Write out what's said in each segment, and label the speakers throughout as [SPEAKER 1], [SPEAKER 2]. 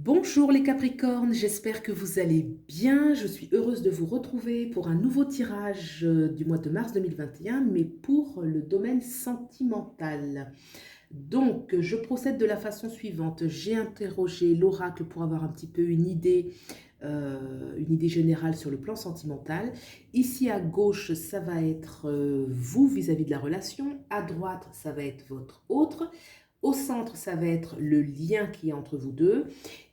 [SPEAKER 1] Bonjour les Capricornes, j'espère que vous allez bien. Je suis heureuse de vous retrouver pour un nouveau tirage du mois de mars 2021, mais pour le domaine sentimental. Donc, je procède de la façon suivante. J'ai interrogé l'oracle pour avoir un petit peu une idée générale sur le plan sentimental. Ici à gauche, ça va être vous vis-à-vis de la relation. À droite, ça va être votre autre. Au centre, ça va être le lien qui est entre vous deux.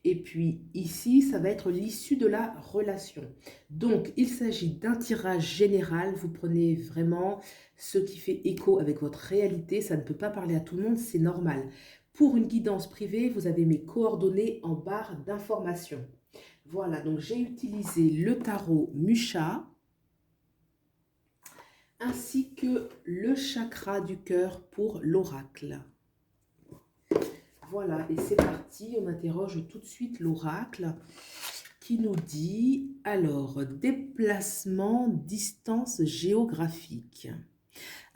[SPEAKER 1] Et puis ici, ça va être l'issue de la relation. Donc, il s'agit d'un tirage général. Vous prenez vraiment ce qui fait écho avec votre réalité. Ça ne peut pas parler à tout le monde, c'est normal. Pour une guidance privée, vous avez mes coordonnées en barre d'information. Voilà, donc j'ai utilisé le tarot Musha ainsi que le chakra du cœur pour l'oracle. Voilà, et c'est parti, on interroge tout de suite l'oracle qui nous dit, alors, déplacement, distance géographique.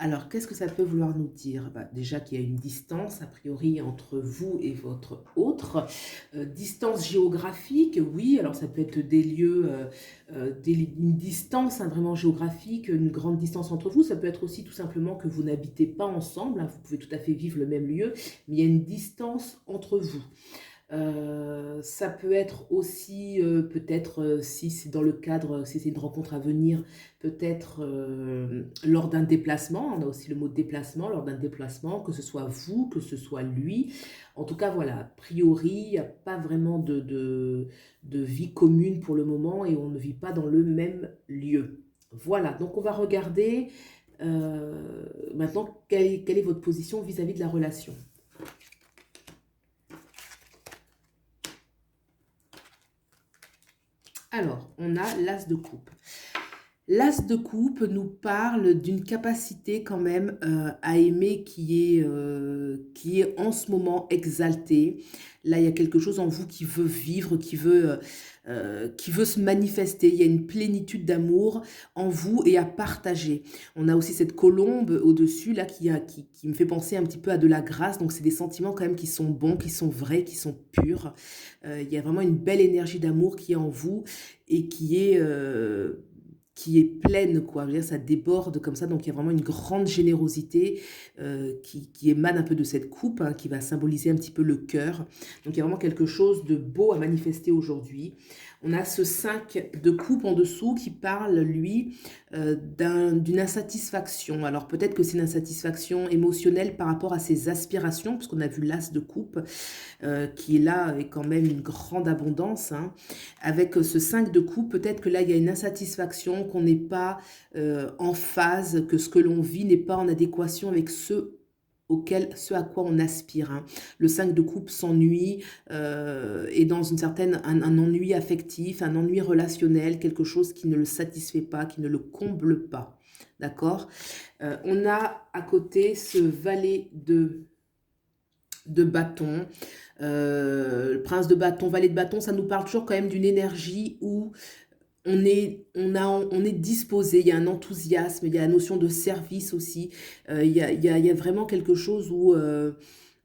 [SPEAKER 1] Alors, qu'est-ce que ça peut vouloir nous dire? Déjà qu'il y a une distance, a priori, entre vous et votre autre. Distance géographique, oui, alors ça peut être des lieux, une distance vraiment géographique, une grande distance entre vous. Ça peut être aussi tout simplement que vous n'habitez pas ensemble, hein, vous pouvez tout à fait vivre le même lieu, mais il y a une distance entre vous. Ça peut être aussi, peut-être, si c'est dans le cadre, si c'est une rencontre à venir, peut-être lors d'un déplacement. On a aussi le mot déplacement, lors d'un déplacement, que ce soit vous, que ce soit lui. En tout cas, voilà, a priori, il n'y a pas vraiment de vie commune pour le moment et on ne vit pas dans le même lieu. Voilà, donc on va regarder maintenant quelle est votre position vis-à-vis de la relation. Alors, on a l'as de coupe. L'as de coupe nous parle d'une capacité quand même à aimer qui est en ce moment exaltée. Là, il y a quelque chose en vous qui veut vivre, qui veut se manifester. Il y a une plénitude d'amour en vous et à partager. On a aussi cette colombe au-dessus là qui me fait penser un petit peu à de la grâce. Donc, c'est des sentiments quand même qui sont bons, qui sont vrais, qui sont purs. Il y a vraiment une belle énergie d'amour qui est en vous et qui est pleine, quoi. Je veux dire, ça déborde comme ça, donc il y a vraiment une grande générosité qui émane un peu de cette coupe, hein, qui va symboliser un petit peu le cœur. Donc il y a vraiment quelque chose de beau à manifester aujourd'hui. On a ce 5 de coupe en dessous qui parle, lui, d'une insatisfaction. Alors peut-être que c'est une insatisfaction émotionnelle par rapport à ses aspirations, parce qu'on a vu l'as de coupe, qui est là avec quand même une grande abondance, hein. Avec ce 5 de coupe, peut-être que là, il y a une insatisfaction, qu'on n'est pas en phase, que ce que l'on vit n'est pas en adéquation avec ce à quoi on aspire, hein. Le 5 de coupe s'ennuie, est dans un ennui affectif, un ennui relationnel, quelque chose qui ne le satisfait pas, qui ne le comble pas. D'accord. On a à côté ce valet de bâton. Le prince de bâton, valet de bâton, ça nous parle toujours quand même d'une énergie où on est disposé, il y a un enthousiasme, il y a la notion de service aussi, il y a vraiment quelque chose où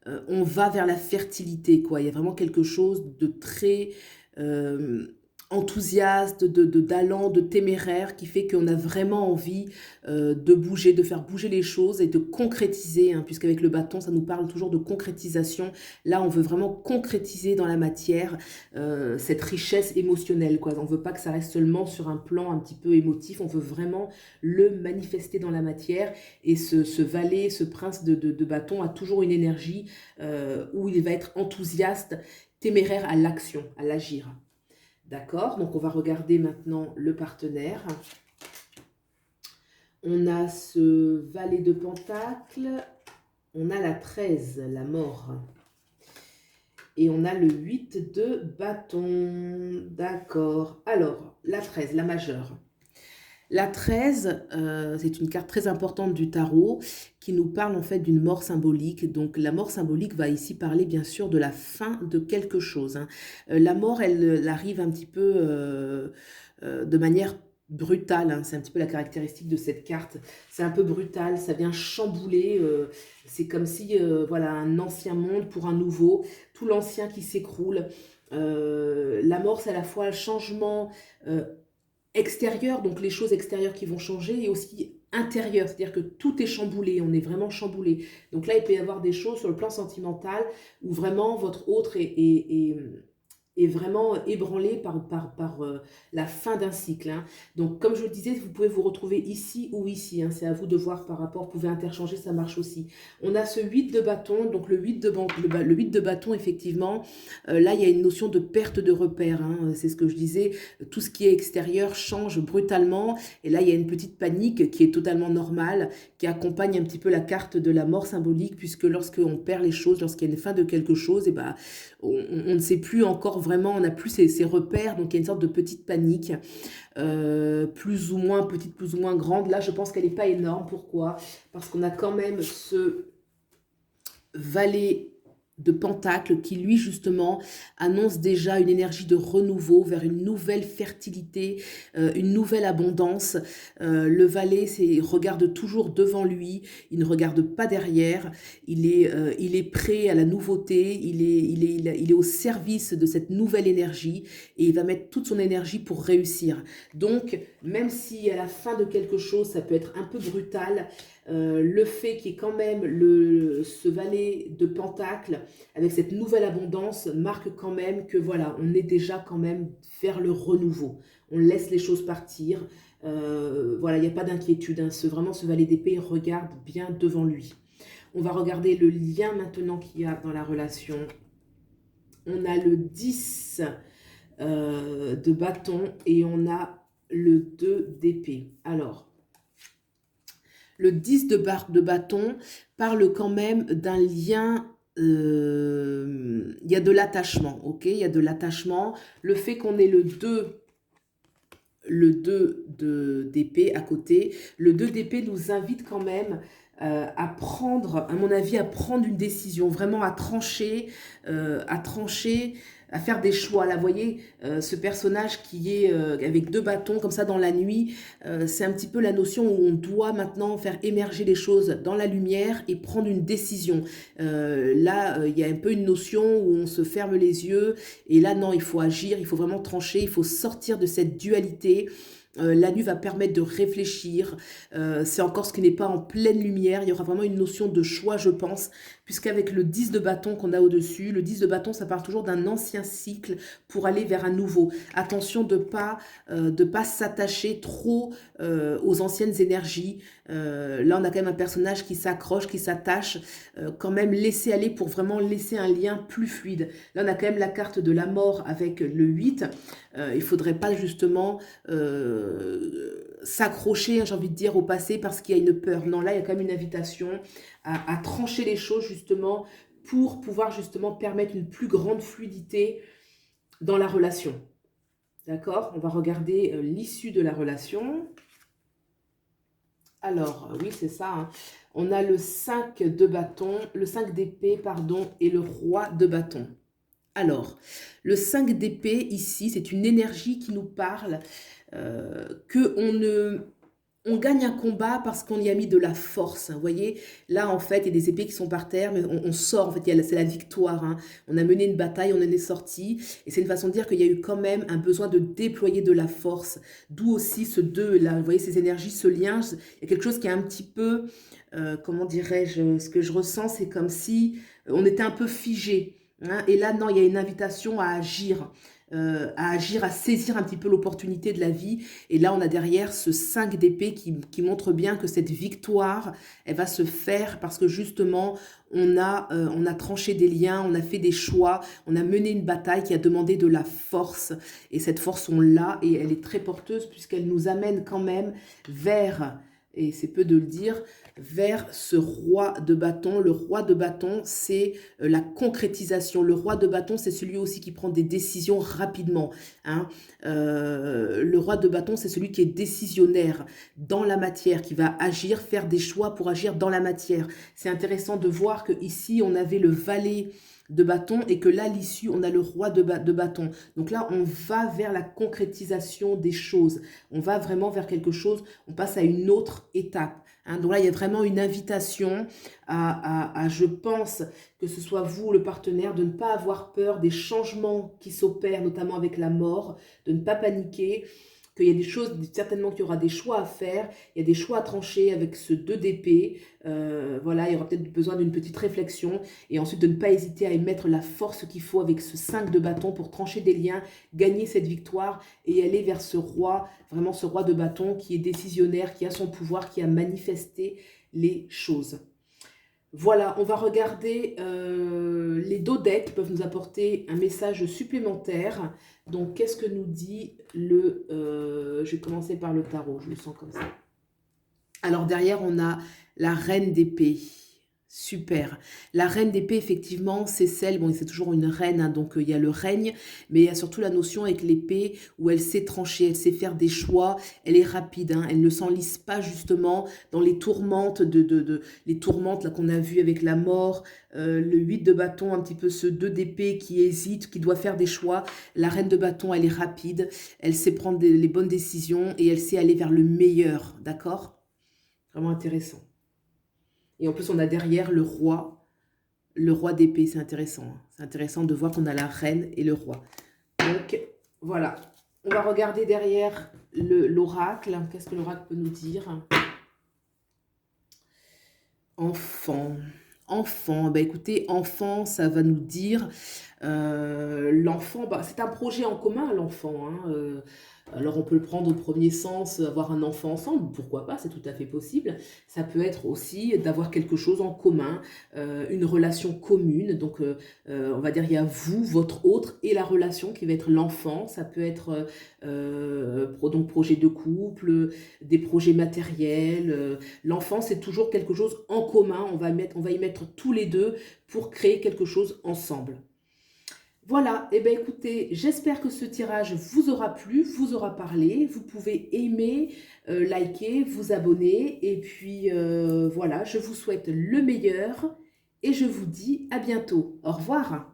[SPEAKER 1] on va vers la fertilité, quoi. Il y a vraiment quelque chose de très euh, enthousiaste, d'allant, de téméraire, qui fait qu'on a vraiment envie de bouger, de faire bouger les choses et de concrétiser, hein, puisqu'avec le bâton, ça nous parle toujours de concrétisation. Là, on veut vraiment concrétiser dans la matière cette richesse émotionnelle, quoi. On veut pas que ça reste seulement sur un plan un petit peu émotif, on veut vraiment le manifester dans la matière. Et ce valet, ce prince de bâton a toujours une énergie où il va être enthousiaste, téméraire à l'action, à l'agir. D'accord, donc on va regarder maintenant le partenaire. On a ce valet de pentacle, on a la 13, la mort. Et on a le 8 de bâton. D'accord. Alors, la 13, la majeure. La 13, c'est une carte très importante du tarot qui nous parle en fait d'une mort symbolique. Donc la mort symbolique va ici parler bien sûr de la fin de quelque chose, hein. La mort, elle arrive un petit peu de manière brutal, hein, c'est un petit peu la caractéristique de cette carte. C'est un peu brutal, ça vient chambouler, c'est comme si, voilà, un ancien monde pour un nouveau, tout l'ancien qui s'écroule. La mort, c'est à la fois le changement extérieur, donc les choses extérieures qui vont changer, et aussi intérieur, c'est-à-dire que tout est chamboulé, on est vraiment chamboulé. Donc là, il peut y avoir des choses sur le plan sentimental où vraiment votre autre est vraiment ébranlé par la fin d'un cycle, hein. Donc, comme je le disais, vous pouvez vous retrouver ici ou ici, hein. C'est à vous de voir par rapport, vous pouvez interchanger, ça marche aussi. On a ce 8 de bâton, donc le 8 le 8 de bâton, effectivement, là, il y a une notion de perte de repère, hein. C'est ce que je disais, tout ce qui est extérieur change brutalement, et là, il y a une petite panique qui est totalement normale, qui accompagne un petit peu la carte de la mort symbolique, puisque lorsqu'on perd les choses, lorsqu'il y a une fin de quelque chose, et ben, on ne sait plus encore vraiment, on n'a plus ces repères, donc il y a une sorte de petite panique, plus ou moins petite, plus ou moins grande. Là, je pense qu'elle n'est pas énorme. Pourquoi? Parce qu'on a quand même ce valet de Pentacle qui, lui, justement, annonce déjà une énergie de renouveau vers une nouvelle fertilité, une nouvelle abondance. Le valet, il regarde toujours devant lui, il ne regarde pas derrière, il est prêt à la nouveauté, il est au service de cette nouvelle énergie, et il va mettre toute son énergie pour réussir. Donc, même si à la fin de quelque chose, ça peut être un peu brutal, le fait qu'il y ait quand même ce valet de Pentacle avec cette nouvelle abondance marque quand même que voilà, on est déjà quand même vers le renouveau. On laisse les choses partir. Voilà, il n'y a pas d'inquiétude, hein. Vraiment, ce valet d'épée regarde bien devant lui. On va regarder le lien maintenant qu'il y a dans la relation. On a le 10 de bâton et on a le 2 d'épée. Alors, le 10 de bâton parle quand même d'un lien, il y a de l'attachement, ok? Il y a de l'attachement. Le fait qu'on ait le 2 d'épée à côté, le 2 d'épée nous invite quand même à prendre, à mon avis, à prendre une décision, vraiment à trancher, à faire des choix. Là, vous voyez, ce personnage qui est avec 2 bâtons comme ça dans la nuit, c'est un petit peu la notion où on doit maintenant faire émerger les choses dans la lumière et prendre une décision. Là, il y a un peu une notion où on se ferme les yeux, et là, non, il faut agir, il faut vraiment trancher, il faut sortir de cette dualité. La nuit va permettre de réfléchir, c'est encore ce qui n'est pas en pleine lumière, il y aura vraiment une notion de choix, je pense, puisqu'avec le 10 de bâton qu'on a au-dessus, le 10 de bâton, ça part toujours d'un ancien cycle pour aller vers un nouveau. Attention de pas s'attacher trop aux anciennes énergies. Là, on a quand même un personnage qui s'accroche, qui s'attache, quand même laisser aller pour vraiment laisser un lien plus fluide. Là, on a quand même la carte de la mort avec le 8. Il ne faudrait pas justement s'accrocher, hein, j'ai envie de dire, au passé parce qu'il y a une peur. Non, là, il y a quand même une invitation à trancher les choses justement pour pouvoir justement permettre une plus grande fluidité dans la relation. D'accord? On va regarder l'issue de la relation. Alors, oui, c'est ça, hein. On a le 5 de bâton, le 5 d'épée, pardon, et le roi de bâton. Alors, le 5 d'épée, ici, c'est une énergie qui nous parle on gagne un combat parce qu'on y a mis de la force. Vous voyez, là, en fait, il y a des épées qui sont par terre, mais on sort. En fait, c'est la victoire, hein. On a mené une bataille, on en est sorti. Et c'est une façon de dire qu'il y a eu quand même un besoin de déployer de la force. D'où aussi ce 2, là. Vous voyez, ces énergies, ce lien. Il y a quelque chose qui est un petit peu, comment dirais-je, ce que je ressens, c'est comme si on était un peu figé, hein. Et là, non, il y a une invitation à agir, à saisir un petit peu l'opportunité de la vie. Et là, on a derrière ce 5 d'épée qui montre bien que cette victoire, elle va se faire parce que justement, on a tranché des liens, on a fait des choix, on a mené une bataille qui a demandé de la force. Et cette force, on l'a et elle est très porteuse puisqu'elle nous amène quand même vers, et c'est peu de le dire, vers ce roi de bâton. Le roi de bâton, c'est la concrétisation. Le roi de bâton, c'est celui aussi qui prend des décisions rapidement, hein. Le roi de bâton, c'est celui qui est décisionnaire dans la matière, qui va agir, faire des choix pour agir dans la matière. C'est intéressant de voir que ici on avait le valet de bâton et que là, l'issue, on a le roi de bâton. Donc là, on va vers la concrétisation des choses. On va vraiment vers quelque chose, on passe à une autre étape. Hein. Donc là, il y a vraiment une invitation je pense, que ce soit vous, le partenaire, de ne pas avoir peur des changements qui s'opèrent, notamment avec la mort, de ne pas paniquer, qu'il y a des choses, certainement qu'il y aura des choix à faire, il y a des choix à trancher avec ce 2 d'épée, voilà, il y aura peut-être besoin d'une petite réflexion, et ensuite de ne pas hésiter à émettre la force qu'il faut avec ce 5 de bâton pour trancher des liens, gagner cette victoire, et aller vers ce roi, vraiment ce roi de bâton qui est décisionnaire, qui a son pouvoir, qui a manifesté les choses. Voilà, on va regarder les dos decks qui peuvent nous apporter un message supplémentaire. Donc, qu'est-ce que nous dit le... je vais commencer par le tarot, je le sens comme ça. Alors, derrière, on a la reine d'épée. Super. La reine d'épée, effectivement, c'est celle, bon, c'est toujours une reine, hein, donc il y a le règne, mais il y a surtout la notion avec l'épée où elle sait trancher, elle sait faire des choix, elle est rapide, hein, elle ne s'enlise pas justement dans les tourmentes, les tourmentes là qu'on a vues avec la mort, le 8 de bâton, un petit peu ce 2 d'épée qui hésite, qui doit faire des choix. La reine de bâton, elle est rapide, elle sait prendre les bonnes décisions et elle sait aller vers le meilleur, d'accord? Vraiment intéressant. Et en plus, on a derrière le roi d'épée. C'est intéressant. Hein. C'est intéressant de voir qu'on a la reine et le roi. Donc, voilà. On va regarder derrière l'oracle. Qu'est-ce que l'oracle peut nous dire? Enfant. Enfant. Ben, écoutez, enfant, ça va nous dire... l'enfant, bah, c'est un projet en commun, l'enfant. Hein, alors on peut le prendre au premier sens, avoir un enfant ensemble, pourquoi pas, c'est tout à fait possible. Ça peut être aussi d'avoir quelque chose en commun, une relation commune. Donc on va dire il y a vous, votre autre et la relation qui va être l'enfant. Ça peut être donc projet de couple, des projets matériels. L'enfant c'est toujours quelque chose en commun, on va y mettre tous les deux pour créer quelque chose ensemble. Voilà, et bien écoutez, j'espère que ce tirage vous aura plu, vous aura parlé. Vous pouvez aimer, liker, vous abonner. Et puis voilà, je vous souhaite le meilleur et je vous dis à bientôt. Au revoir.